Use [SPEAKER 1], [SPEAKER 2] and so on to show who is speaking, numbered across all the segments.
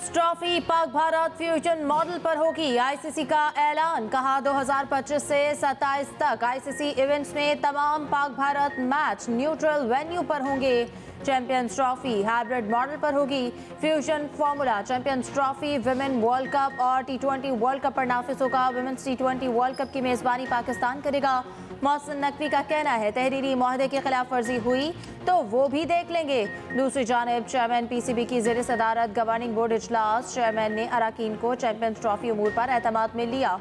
[SPEAKER 1] Champions trophy Pak Bharat fusion model पर होगी। ICC का ऐलान, कहा 2025 से 27 तक आईसीसी इवेंट्स में तमाम Pak Bharat match neutral venue पर होंगे। चैंपियंस ट्रॉफी हाइब्रिड मॉडल पर होगी। Fusion formula champions trophy, women world cup और टी20 वर्ल्ड कप पर नाफिज होगा। विमेन्स टी20 वर्ल्ड कप की मेजबानी पाकिस्तान करेगा। मोहसिन नकवी का कहना है, तहरीरी मुआहदे की खिलाफ वर्जी हुई तो वो भी देख लेंगे। दूसरी जानिब चेयरमैन पीसीबी की ज़ेर सदारत गवर्निंग बोर्ड इजलास, चेयरमैन ने अराकीन को चैंपियंस ट्रॉफी उमूर पर एतमाद में लिया।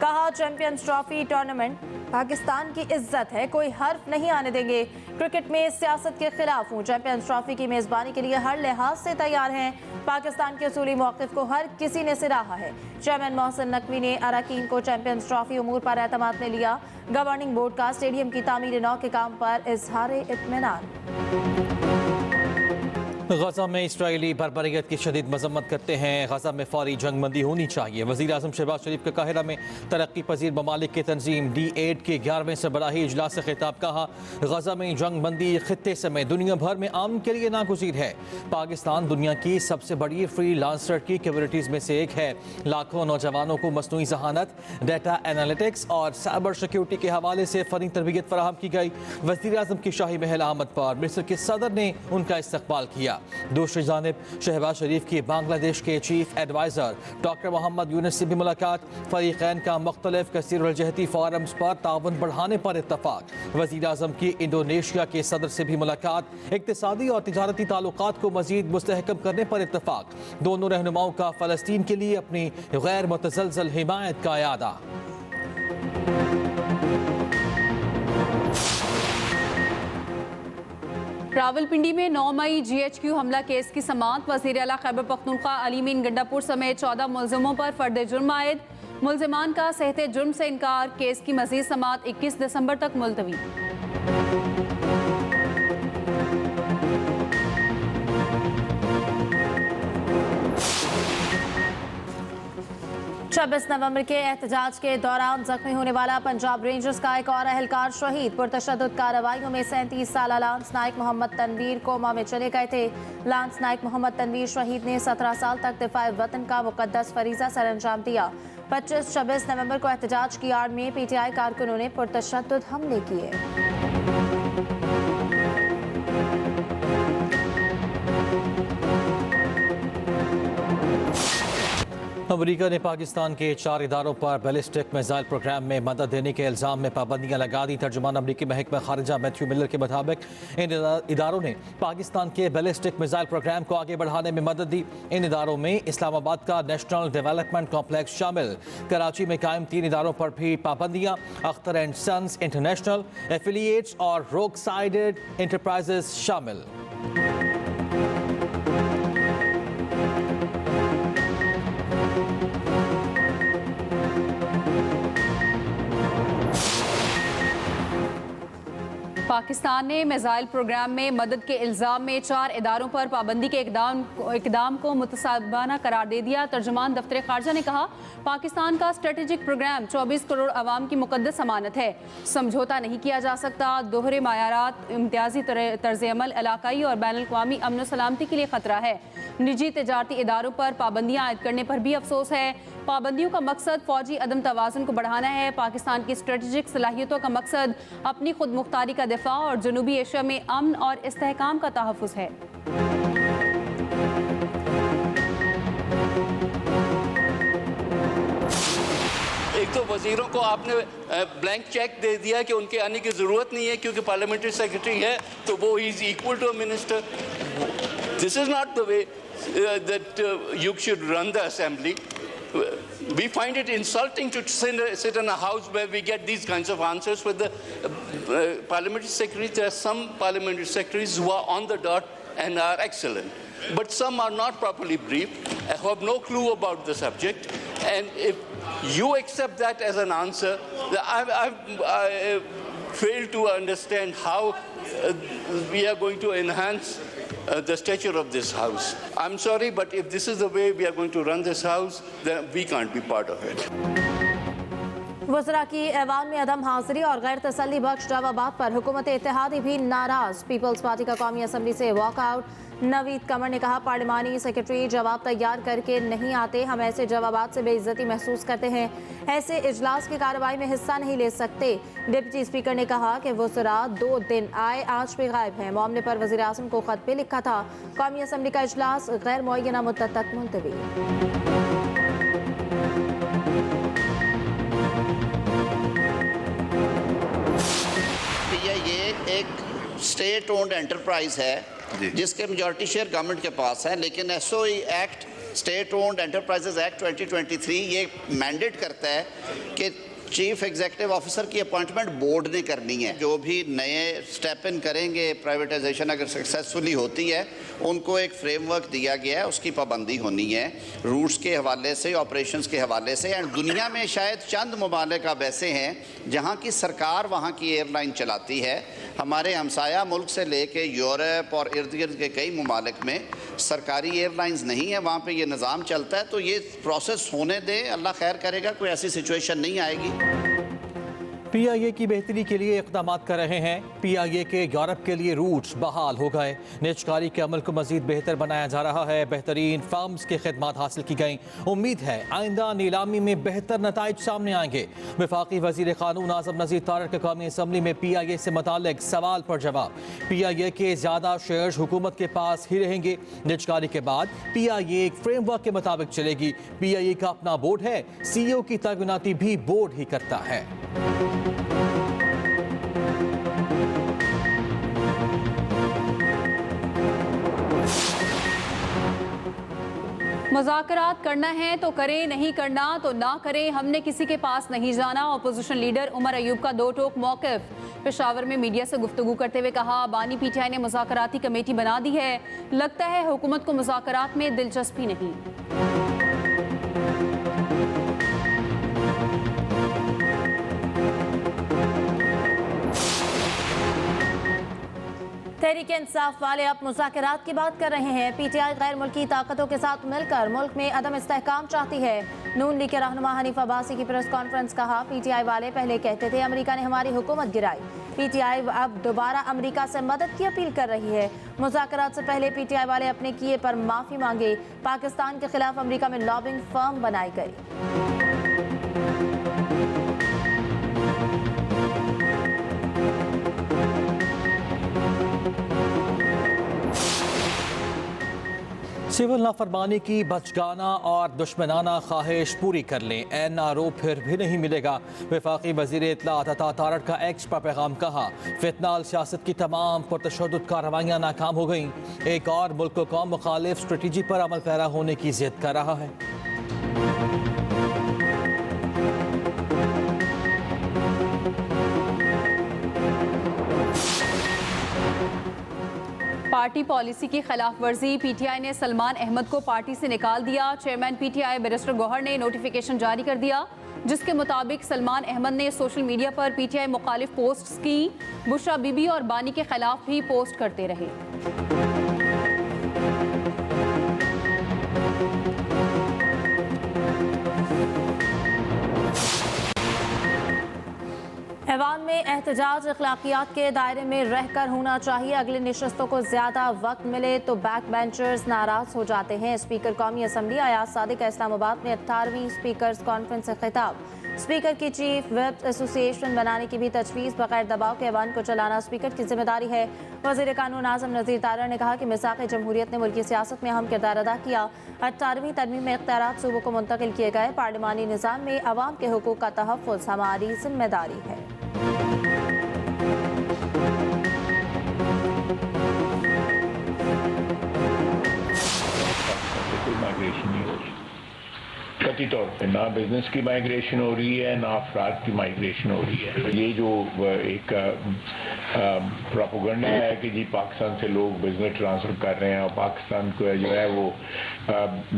[SPEAKER 1] कहा, चैंपियंस ट्रॉफी टूर्नामेंट पाकिस्तान की इज्जत है, कोई हर्फ नहीं आने देंगे। क्रिकेट में सियासत के खिलाफ हूँ, चैंपियंस ट्रॉफी की मेजबानी के लिए हर लिहाज से तैयार हैं। पाकिस्तान के असूली मौक़िफ़ को हर किसी ने सराहा है। चेयरमैन मोहसिन नकवी ने अराकीन को चैंपियंस ट्रॉफी उमूर पर एतमाद में लिया। गवर्निंग बोर्ड का स्टेडियम की तामीर नौ के काम पर इजहार इत्मीनान।
[SPEAKER 2] गजा में इसराइली बर्बरियत की शदीद मजम्मत करते हैं। गजा में फौरी जंग बंदी होनी चाहिए। वज़ीर आज़म शहबाज शरीफ का काहिरा में तरक्की पजीर ममालिक की तंजीम D8 के 11वें सरबराही इजलास से खिताब, कहा गजा में जंग बंदी खित्ते समेत दुनिया भर में आम के लिए नागुज़ीर है। पाकिस्तान दुनिया की सबसे बड़ी फ्री लांसर की कम्युनिटीज़ में से एक है। लाखों नौजवानों को मसनूई जहानत, डाटा एनालिटिक्स और साइबर सिक्योरिटी के हवाले से फ़नी तरबियत फराहम की गई। वज़ीर आज़म की शाही महल आमद पर मिस्र के सदर ने उनका इस्तकबाल किया। दूसरी जानिब शहबाज शरीफ की बांग्लादेश के chief adviser doctor Mohammad Yunus से भी मुलाकात। फरीक़ैन का मुख्तलिफ कसीरुल-जहती फोरम्स पर ताउन बढ़ाने पर इत्तफाक। वज़ीर आज़म की इंडोनेशिया के सदर से भी मुलाकात। इक़्तिसादी और तिजारती ताल्लुकात को मज़ीद मुस्तहकम करने पर इत्तफाक। दोनों रहनुमाओं का फ़लस्तीन के लिए अपनी गैर मुतज़लज़ल हिमायत का इयादा।
[SPEAKER 3] रावलपिंडी में 9 मई GHQ हमला केस की समाअत। वज़ीर आला खैबर पख्तूनख्वा अली मीन गंडापुर समेत 14 मुल्ज़िमों पर फर्द जुर्म आयद। मुल्ज़िमान का सहते जुर्म से इनकार। केस की मज़ीद समाअत 21 दिसंबर तक मुलतवी।
[SPEAKER 1] 26 नवंबर के एहतजाज के दौरान जख्मी होने वाला पंजाब रेंजर्स का एक और अहलकार शहीद। पुरतशद्दुद कार्रवाइयों में 37 साला लांस नाइक मोहम्मद तनवीर कोमा में चले गए थे। लांस नाइक मोहम्मद तनवीर शहीद ने 17 साल तक दिफाए वतन का मुकद्दस फरीजा सर अंजाम दिया। 25-26 नवंबर को एहतजाज की आड़ में PTI कारकुनों ने पुरतशद्दुद हमले किए।
[SPEAKER 2] अमरीका ने पाकिस्तान के 4 इदारों पर बैलिस्टिक मिसाइल प्रोग्राम में मदद देने के इल्ज़ाम में पाबंदियां लगा दी। तर्जुमान अमरीकी महकमा खारिजा मैथ्यू मिलर के मुताबिक इन इदारों ने पाकिस्तान के बैलिस्टिक मिसाइल प्रोग्राम को आगे बढ़ाने में मदद दी। इन इदारों में इस्लामाबाद का नेशनल डेवलपमेंट कॉम्प्लेक्स शामिल। कराची में कायम 3 इदारों पर भी पाबंदियां। Akhtar and sons international affiliates और रोक साइडेड इंटरप्राइजेस शामिल।
[SPEAKER 3] पाकिस्तान ने मिसाइल प्रोग्राम में मदद के इल्ज़ाम में 4 इदारों पर पाबंदी के इकदाम को मुतसाबाना करार दे दिया। तर्जुमान दफ्तर खारजा ने कहा, पाकिस्तान का स्ट्रेटेजिक प्रोग्राम 24 करोड़ अवाम की मुकद्दस अमानत है। समझौता नहीं किया जा सकता। दोहरे मायारात, इम्तियाजी तर्ज अमल इलाकाई और बैनुल अक़वामी अमन सलामती के लिए खतरा है। निजी तिजारती इदारों पर पाबंदियाँ आयद करने पर भी अफसोस है। पाबंदियों का मकसद फौजी अदम तवाज़ुन को बढ़ाना है। पाकिस्तान की स्ट्रेटेजिक सलाहियतों का मकसद अपनी खुद मुख्तारी का दिफा और जनूबी एशिया में अमन और इस्तेहकाम का तहफ़्फ़ुज़ है।
[SPEAKER 4] एक तो वजीरों को आपने ब्लैंक चेक दे दिया कि उनके आने की ज़रूरत नहीं है क्योंकि पार्लियामेंट्री सेक्रेटरी है तो वो is equal to a minister. This is not the way that you should run the assembly. We find it insulting to sit in a house where we get these kinds of answers with the parliamentary secretaries. There are some parliamentary secretaries who are on the dot and are excellent, but some are not properly briefed, have no clue about the subject, and if you accept that as an answer, I fail to understand how we are going to enhance the stature of this house. I'm sorry, but if this is the way we are going to run this house, then we can't be part of it.
[SPEAKER 1] वज़रा की ऐवान में अदम हाजिरी और गैर तसल्ली बख्श जवाबात पर हुकूमत इत्तेहादी भी नाराज। पीपल्स पार्टी का कौमी असम्बली से वॉकआउट। नवीद कमर ने कहा, पार्लिमानी सेक्रेटरी जवाब तैयार करके नहीं आते, हम ऐसे जवाबात से बेइज्जती महसूस करते हैं, ऐसे इजलास की कार्रवाई में हिस्सा नहीं ले सकते। डिप्टी स्पीकर ने कहा कि वज़रा 2 दिन आए, आज भी गायब हैं। मामले पर वज़ीर आज़म को खत भी लिखा था। कौमी असम्बली का इजलास गैर मुअय्यना मुद्दत तक मुलतवी।
[SPEAKER 5] ये एक स्टेट ओन्ड एंटरप्राइज है जिसके मेजॉरिटी शेयर गवर्नमेंट के पास है, लेकिन SOE act, state owned enterprises act 2023 ये मैंडेट करता है कि चीफ एग्जीक्यूटिव ऑफिसर की अपॉइंटमेंट बोर्ड ने करनी है। जो भी नए स्टेप इन करेंगे, प्राइवेटाइजेशन अगर सक्सेसफुली होती है, उनको एक फ्रेमवर्क दिया गया है, उसकी पाबंदी होनी है रूट्स के हवाले से, ऑपरेशंस के हवाले से। एंड दुनिया में शायद चंद ममालिक अब ऐसे हैं जहाँ की सरकार वहाँ की एयरलाइन चलाती है। हमारे हमसाया मुल्क से लेके यूरोप और इर्द गिर्द के कई ममालिक में सरकारी एयरलाइंस नहीं है, वहाँ पे ये निज़ाम चलता है। तो ये प्रोसेस होने दें, अल्लाह खैर करेगा, कोई ऐसी सिचुएशन नहीं आएगी।
[SPEAKER 2] PIA की बेहतरी के लिए इक़दाम कर रहे हैं। PIA के यूरोप के लिए रूट्स बहाल हो गए। निजकारी के अमल को मजीद बेहतर बनाया जा रहा है। बेहतरीन फर्म्स की खिदमत हासिल की गई। उम्मीद है आइंदा नीलामी में बेहतर नताइज सामने आएंगे। वफाकी वज़ीर क़ानून आज़म नज़ीर तारड़ के कौमी असम्बली में PIA से मुताल्लिक सवाल पर जवाब। PIA के ज़्यादा शेयर्स हुकूमत के पास ही रहेंगे। निजकारी के बाद PIA एक फ्रेमवर्क के मुताबिक चलेगी। PIA का अपना बोर्ड है, CEO की तैनाती भी बोर्ड ही करता है।
[SPEAKER 3] मुज़ाकरात करना है तो करें, नहीं करना तो ना करें, हमने किसी के पास नहीं जाना। अपोजिशन लीडर उमर अयूब का दो टोक मौक़िफ़। पेशावर में मीडिया से गुफ्तगू करते हुए कहा, बानी PTI ने मुज़ाकराती कमेटी बना दी है, लगता है हुकूमत को मुज़ाकरात में दिलचस्पी नहीं।
[SPEAKER 1] तहरीक इंसाफ वाले अब मुज़ाकरात की बात कर रहे हैं। PTI गैर मुल्की ताकतों के साथ मिलकर मुल्क में अदम इस्तेहकाम चाहती है। नून लीग के रहनुमा हनीफ अब्बासी की प्रेस कॉन्फ्रेंस। कहा, PTI वाले पहले कहते थे अमेरिका ने हमारी हुकूमत गिराई, PTI अब दोबारा अमेरिका से मदद की अपील कर रही है। मुज़ाकरात से पहले PTI वाले अपने किए पर माफ़ी मांगे। पाकिस्तान के खिलाफ अमेरिका में लॉबिंग फर्म बनाई गई।
[SPEAKER 2] सिविल नाफरमानी की बचगाना और दुश्मनाना ख्वाहिश पूरी कर लें, NRO फिर भी नहीं मिलेगा। वफाकी वज़ीर इत्तलात अता तारड़ का एक्स पर पैगाम। कहा, फितनाल सियासत की तमाम पुरतशद्दुद कार्रवाइयाँ नाकाम हो गईं। एक और मुल्क को कौम मुखालिफ स्ट्रेटजी पर अमल पैरा होने की जिद कर रहा है।
[SPEAKER 3] पार्टी पॉलिसी की खिलाफ वर्जी। PTI ने सलमान अहमद को पार्टी से निकाल दिया। चेयरमैन PTI बैरिस्टर गौहर ने नोटिफिकेशन जारी कर दिया, जिसके मुताबिक सलमान अहमद ने सोशल मीडिया पर PTI मुखालिफ पोस्ट्स की। बुशरा बीबी और बानी के खिलाफ भी पोस्ट करते रहे।
[SPEAKER 1] ऐवान में एहतजाज अखलाकियात के दायरे में रहकर होना चाहिए। अगली नशस्तों को ज्यादा वक्त मिले तो बैक बेंचर्स नाराज हो जाते हैं। स्पीकर कौमी असम्बली अयाज सादिक इस्लामाबाद में 18वीं स्पीकर्स कॉन्फ्रेंस से खिताब। स्पीकर की चीफ विप एसोसिएशन बनाने की भी तजवीज़। बगैर दबाव के ऐवान को चलाना स्पीकर की जिम्मेदारी है। वज़ीर कानून आज़म नज़ीर तारड़ ने कहा कि मिसाक़ जमहूरियत ने मुल्की सियासत में अहम किरदार अदा किया। 18वीं तरमीम में इख्तियारात सूबों को मुंतकिल किए गए। पार्लिमानी निज़ाम में अवाम के हुकूक का तहफ़्फ़ुज़ हमारी जिम्मेदारी है।
[SPEAKER 6] माइग्रेशन नहीं हो रही, कतई तौर पे ना बिजनेस की माइग्रेशन हो रही है, ना अफराद की माइग्रेशन हो रही है। ये जो एक प्रोपेगेंडा है कि जी पाकिस्तान से लोग बिजनेस ट्रांसफर कर रहे हैं और पाकिस्तान को जो है वो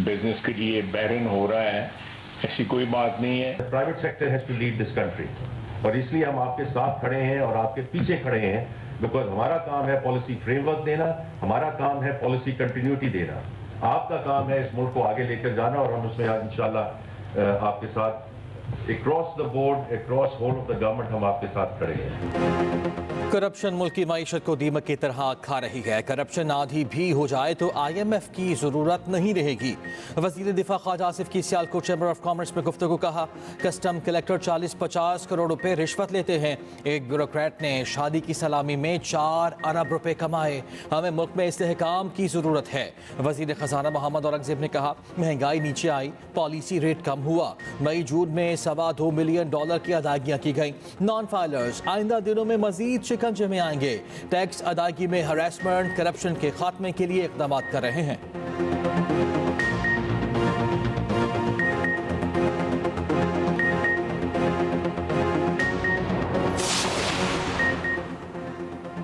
[SPEAKER 6] बिजनेस के लिए बैरन हो रहा है, ऐसी कोई बात नहीं है।
[SPEAKER 7] Private sector has to lead this country और इसलिए हम आपके साथ खड़े हैं और आपके पीछे खड़े हैं, बिकॉज हमारा काम है पॉलिसी फ्रेमवर्क देना, हमारा काम है पॉलिसी कंटिन्यूटी देना, आपका काम है इस मुल्क को आगे लेकर जाना और हम उसमें इंशाल्लाह आपके साथ across the board, across whole of the government हम आपके साथ खड़े हैं।
[SPEAKER 2] करप्शन मुल्क की माईशत को दीमक की तरह खा रही है। करप्शन आधी भी हो जाए तो IMF की जरूरत नहीं रहेगी। वजीर दिफा ख्वाजा आसिफ की सियालकोट चैम्बर ऑफ कॉमर्स में गुफ्तगू। कहा कस्टम कलेक्टर 40-50 करोड़ रुपए रिश्वत लेते हैं। एक ब्यूरोक्रेट ने शादी की सलामी में 4 अरब रुपए कमाए। हमें मुल्क में इस्तेहकाम की जरूरत है। वजीर खजाना मोहम्मद औरंगजेब ने कहा महंगाई नीचे आई, पॉलिसी रेट कम हुआ। मई जून में $2.25 मिलियन की अदायगियां की गई। नॉन फाइलर्स आइंदा दिनों में मजीद शिकंजे में आएंगे। टैक्स अदायगी में हरासमेंट करप्शन के खात्मे के लिए इक़दाम कर रहे हैं।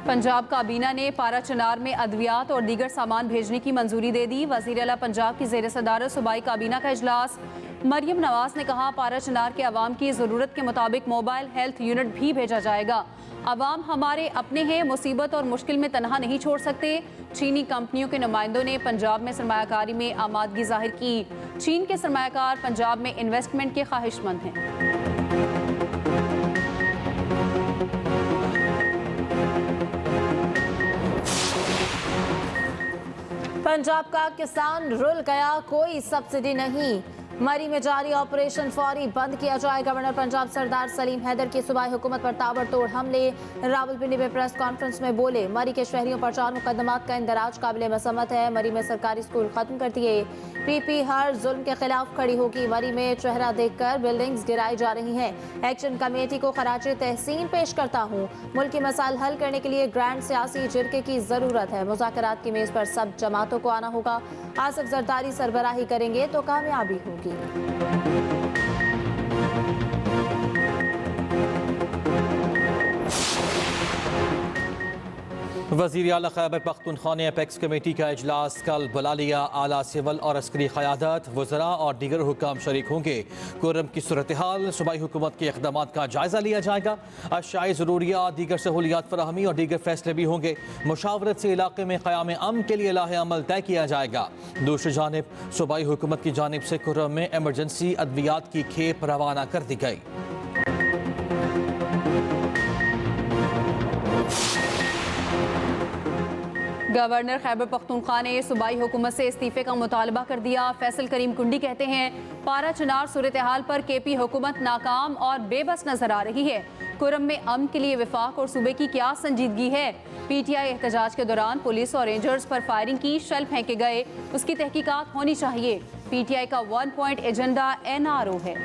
[SPEAKER 3] पंजाब काबीना ने पारा चनार में अद्वियात और दीगर सामान भेजने की मंजूरी दे दी। वज़ीर आला पंजाब की ज़ेर सदारत सूबाई काबीना का इजलास। मरियम नवाज ने कहा पारा चनार के अवाम की ज़रूरत के मुताबिक मोबाइल हेल्थ यूनिट भी भेजा जाएगा। अवाम हमारे अपने हैं, मुसीबत और मुश्किल में तनहा नहीं छोड़ सकते। चीनी कंपनियों के नुमाइंदों ने पंजाब में सरमायाकारी में आमादगी जाहिर की। चीन के सरमायाकार पंजाब में इन्वेस्टमेंट के ख्वाहिशमंद हैं।
[SPEAKER 1] पंजाब का किसान रुल गया, कोई सब्सिडी नहीं। मरी में जारी ऑपरेशन फौरी बंद किया जाए। गवर्नर पंजाब सरदार सलीम हैदर की सूबाई हुकूमत पर ताबड़तोड़ हमले। रावलपिंडी में प्रेस कॉन्फ्रेंस में बोले मरी के शहरियों पर 4 मुकदमात का इंदराज काबिल मसम्मत है। मरी में सरकारी स्कूल खत्म कर दिए। पीपी हर जुल्म के खिलाफ खड़ी होगी। मरी में चेहरा देखकर बिल्डिंग्स गिराई जा रही हैं। एक्शन कमेटी को खराजे तहसीन पेश करता हूँ। मुल्की मसाइल हल करने के लिए ग्रैंड सियासी जिरके की जरूरत है। मुज़ाकरात की मेज पर सब जमातों को आना होगा। आसिफ जरदारी सरबराही करेंगे तो कामयाबी होगी।
[SPEAKER 2] वज़ीर आला खैबर पख्तूनख्वा ने अपेक्स कमेटी का इजलास कल बुला लिया। आला सिविल और अस्करी क़यादत, वज़रा और दीगर हुक्काम शरीक होंगे। कुर्रम की सूरत हाल, सूबाई हुकूमत के इक़दामात का जायज़ा लिया जाएगा। अशाई ज़रूरियात, दीगर सहूलियात फराहमी और दीगर फैसले भी होंगे। मुशावरत से इलाके में क़याम अमन के लिए लाहे अमल तय किया जाएगा। दूसरी जानिब सूबाई हुकूमत की जानिब से कुर्रम में एमरजेंसी अद्वियात की खेप रवाना कर दी गई।
[SPEAKER 3] गवर्नर खैबर पख्तूनख्वा ने सूबाई हुकूमत से इस्तीफे का मुतालबा कर दिया। फैसल करीम कुंडी कहते हैं पारा चनार सूरत हाल पर KP हुकूमत नाकाम और बेबस नजर आ रही है। कुर्रम में अमन के लिए विफाक और सूबे की क्या संजीदगी है। PTI एहतजाज के दौरान पुलिस और रेंजर्स पर फायरिंग की, शेल फेंके गए, उसकी तहकीकात होनी चाहिए। PTI का 1 पॉइंट एजेंडा NRO है।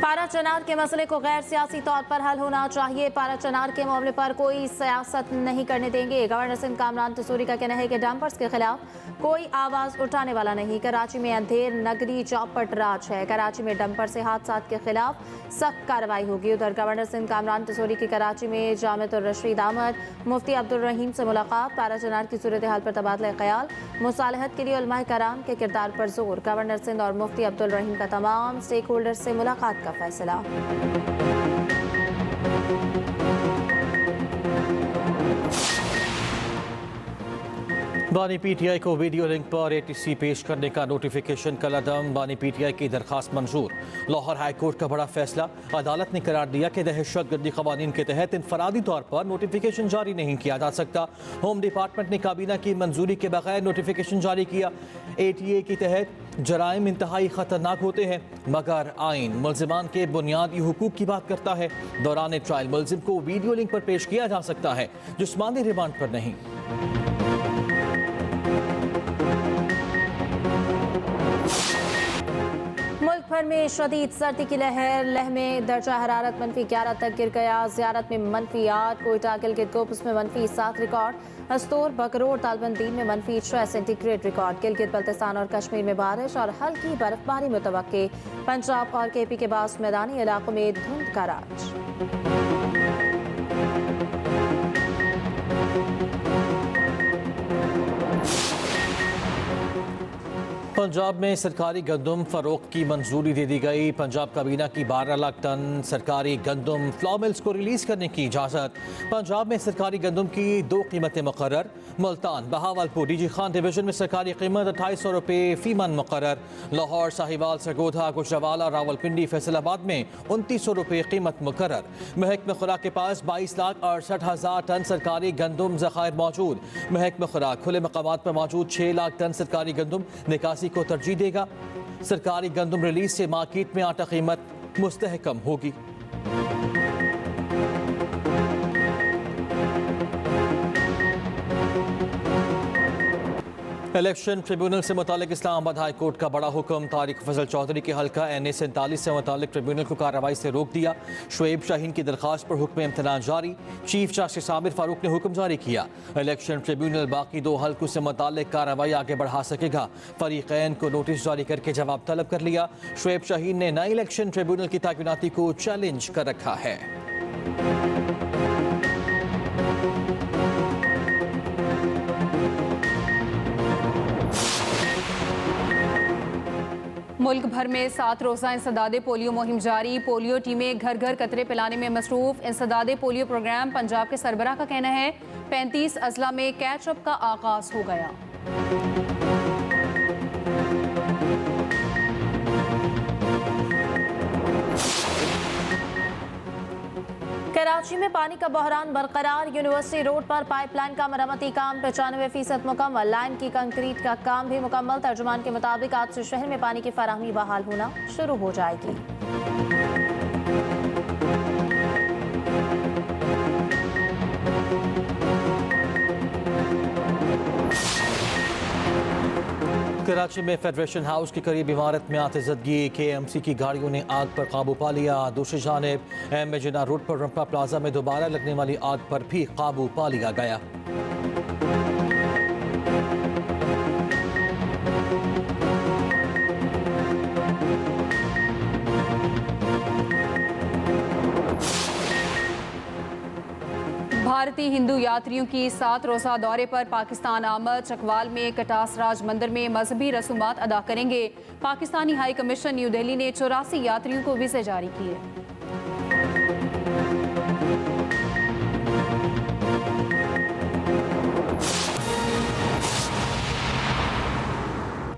[SPEAKER 1] पारा चनार के मसले को गैर सियासी तौर पर हल होना चाहिए। पारा चनार के मामले पर कोई सियासत नहीं करने देंगे। गवर्नर सिंध कामरान तसूरी का कहना है कि डंपर्स के खिलाफ कोई आवाज उठाने वाला नहीं। कराची में अंधेर नगरी चौपट राज है। कराची में डंपर से हादसात के खिलाफ सख्त कार्रवाई होगी। उधर गवर्नर सिंध कामरान तसूरी की कराची में जामिअतुर रशीद अहमद, मुफ्ती अब्दुल रहीम से मुलाकात। पारा चनार की सूरत हाल पर तबादला ख्याल, मुसालहत के लिए उलमाए कराम के किरदार पर जोर। गवर्नर सिंध और मुफ्ती अब्दुल रहीम का तमाम स्टेक होल्डर से मुलाकात का फैसला।
[SPEAKER 2] बानी PTI को वीडियो लिंक पर ATC पेश करने का नोटिफिकेशन कल अदम। बानी PTI की दरखास्त मंजूर। लाहौर हाई कोर्ट का बड़ा फैसला, अदालत ने करार दिया कि दहशतगर्दी कवानीन के तहत इनफरादी तौर पर नोटिफिकेशन जारी नहीं किया जा सकता। होम डिपार्टमेंट ने काबीना की मंजूरी के बगैर नोटिफिकेशन जारी किया। ATA के तहत जराइम इंतहाई खतरनाक होते हैं, मगर आइन मुल्जिमान के बुनियादी हुकूक की बात करता है। दौरान ट्रायल मुल्जिम को वीडियो लिंक पर पेश किया जा सकता है, जिस्मानी रिमांड पर नहीं।
[SPEAKER 1] मुल्क भर में शदीद सर्दी की लहर में दर्जा हरारत -11 तक गिर गया। ज़ियारत में -8, कोयटा गिलगित कोपस में -7 रिकॉर्ड। हस्तोर बकरोड़ तालबंदीन में -6 सेंटीग्रेड रिकॉर्ड। गिलगित बल्तिस्तान और कश्मीर में बारिश और हल्की बर्फबारी मुतवक्के। पंजाब और KP के बाद मैदानी इलाकों में धुंध का राज।
[SPEAKER 2] पंजाब में सरकारी गंदम फरोख्त की मंजूरी दे दी गई। पंजाब काबीना की 12 लाख टन सरकारी गंदम फ्लॉ मिल्स को रिलीज करने की इजाज़त। पंजाब में सरकारी गंदम की 2 कीमतें मुकर्रर। मुल्तान बहावलपुर डीजी खान डिवीजन में सरकारी कीमत 2800 रुपये फी मन मुकर्रर। लाहौर, साहिवाल, सरगोधा, गुजरावाला, रावलपिंडी, फैसलाबाद में 2900 रुपये कीमत मुकर्रर। महकमा खुराक के पास 22,68,000 टन सरकारी गंदम ज़खायर मौजूद। महकमा खुराक खुले मकामात पर मौजूद 6 लाख टन सरकारी गंदम निकासी को तरजीह देगा। सरकारी गंदम रिलीज से मार्केट में आटा कीमत मुस्तहकम होगी। इलेक्शन ट्रिब्यूनल से मुतालिक इस्लामाबाद हाई कोर्ट का बड़ा हुक्म। तारिक फजल चौधरी के हल्का NA 47 से मुतालिक ट्रिब्यूनल को कार्रवाई से रोक दिया। शुएब शाहीन की दरख्वास्त पर हुक्म इम्तनान जारी। चीफ जस्टिस आमिर फारूक ने हुक्म जारी किया। इलेक्शन ट्रिब्यूनल बाकी 2 हल्कों से मुतालिक कार्रवाई आगे बढ़ा सकेगा। फरीकैन को नोटिस जारी करके जवाब तलब कर लिया। शुएब शाहीन ने नई इलेक्शन ट्रिब्यूनल की तैनाती को चैलेंज कर रखा है।
[SPEAKER 3] मुल्क भर में 7 रोज़ा इंसदादे पोलियो मुहिम जारी। पोलियो टीमें घर घर कतरे पिलाने में मसरूफ। इंसदादे पोलियो प्रोग्राम पंजाब के सरबराह का कहना है 35 अजला में कैचअप का आगाज हो गया।
[SPEAKER 1] कराची में पानी का बहरान बरकरार। यूनिवर्सिटी रोड पर पाइपलाइन का मरम्मती काम 95% मुकम्मल। लाइन की कंक्रीट का काम भी मुकम्मल। तर्जुमान के मुताबिक आज से शहर में पानी की फराहमी बहाल होना शुरू हो जाएगी।
[SPEAKER 2] कराची में फेडरेशन हाउस के करीब इमारत में आतिशदगी। KMC की गाड़ियों ने आग पर काबू पा लिया। दूसरी जानिब M जिना रोड पर रंपा प्लाजा में दोबारा लगने वाली आग पर भी काबू पा लिया गया।
[SPEAKER 3] भारतीय हिंदू यात्रियों की 7 रोज़ा दौरे पर पाकिस्तान आमद। चकवाल में कटासराज मंदिर में मजहबी रसूमात अदा करेंगे। Pakistani high commission new Delhi ने 84 यात्रियों को वीज़े जारी किए।